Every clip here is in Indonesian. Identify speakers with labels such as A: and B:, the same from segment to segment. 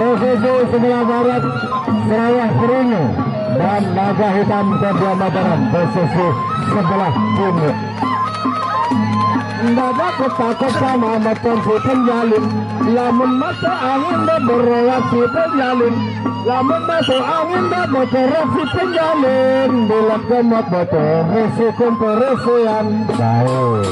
A: posisi sebelah barat Serayah Keringu dan Naga Hitam sebelah Mataram posisi sebelah timur. Dapat ketakut sama macam si penjalin, lamun mata angin dan berroyak si penjalin, lamun masuk angin dan bergerak si penjalin, bila kemot bocor risiko perisian baik.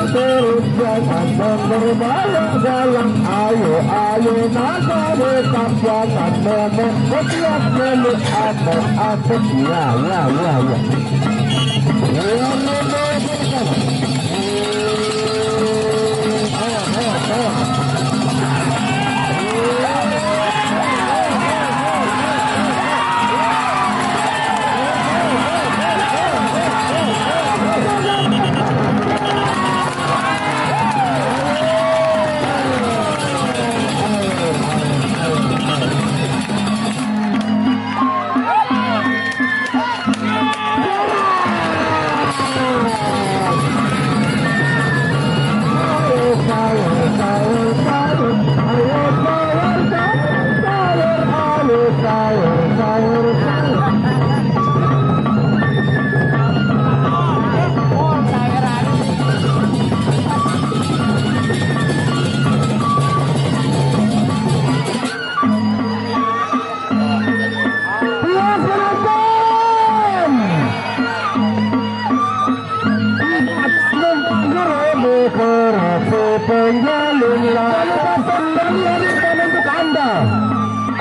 A: Terus jangan berbalik dalam ayo naga dekat jangan memot setiap milik asik ya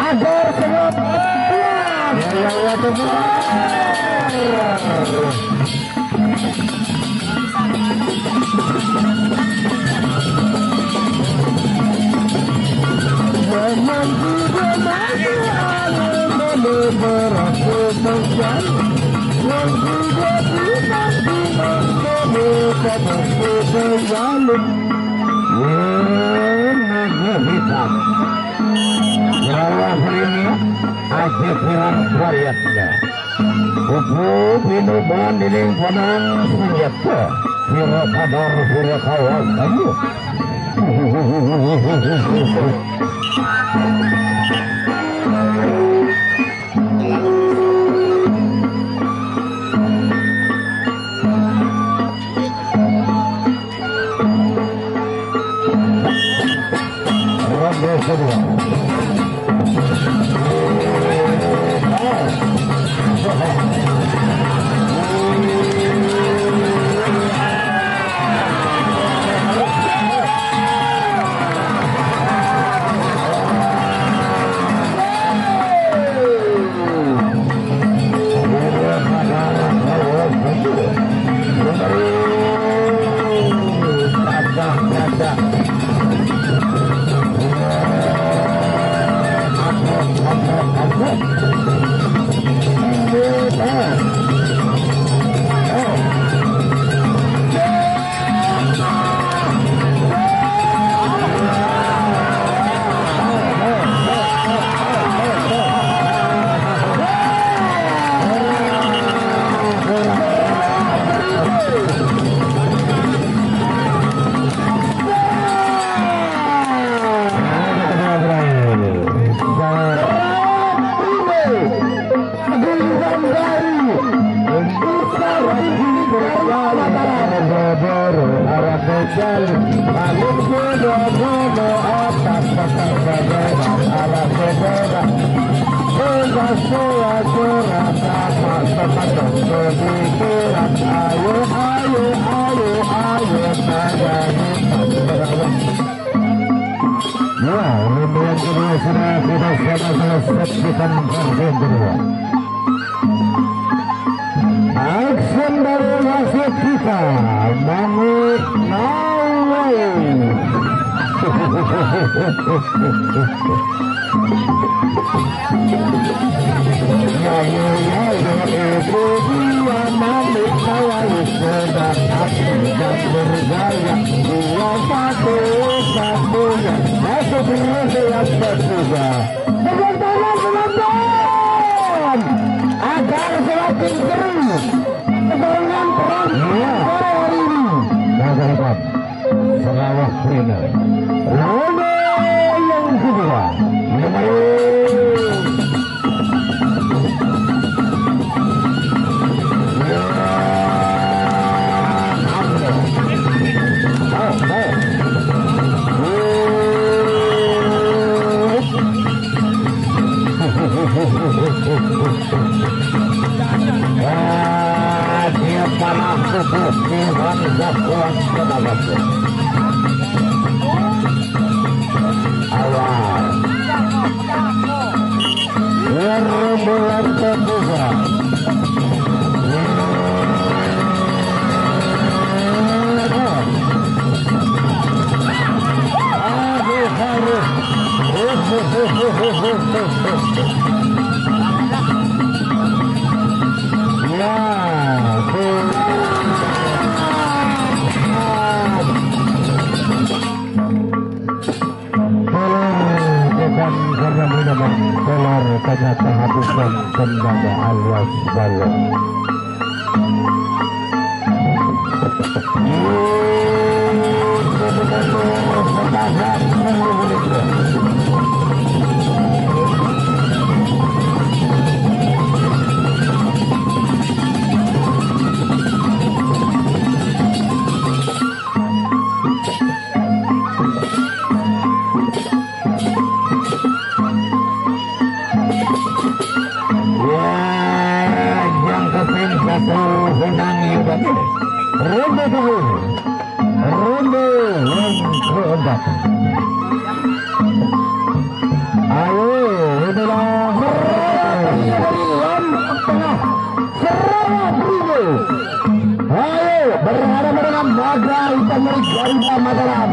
A: agar semua minuman dining panang senjata kira kadar kira kawan kamu ronde kedua action dari wasit kita Mahmud Nawai. Ya dan bergaya 2-1 masuk berhasil yang ketiga. Tepuk tangan penonton agar semakin seru pertandingan perang sore hari ini. Bagaikan Sarawak Final ronde yang kedua. Dia panas seperti bangsa kuat kedalaman. Awal berbulan terbuka. Kelar karena kehabisan tenaga alias balon. Ronde yang keempat. Ayo, inilah tengah Sarawak Primo. Ayo, berhadapan dengan Naga Hitam dari Garuda Mataram.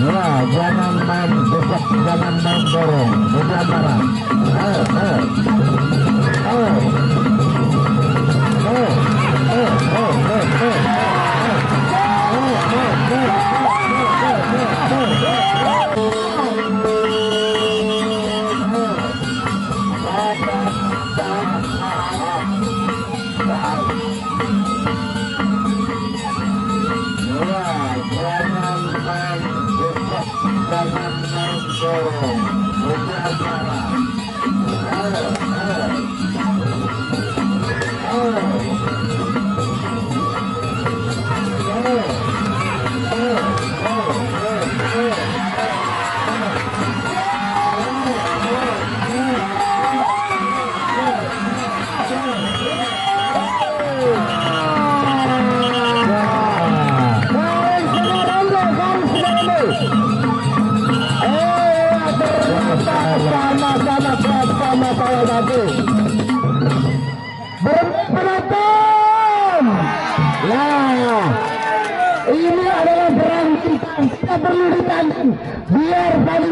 A: Ya, jangan main besok, jangan main dorong, sudah marah. Penonton, nah ini adalah perang kita perlu ditantang biar tadi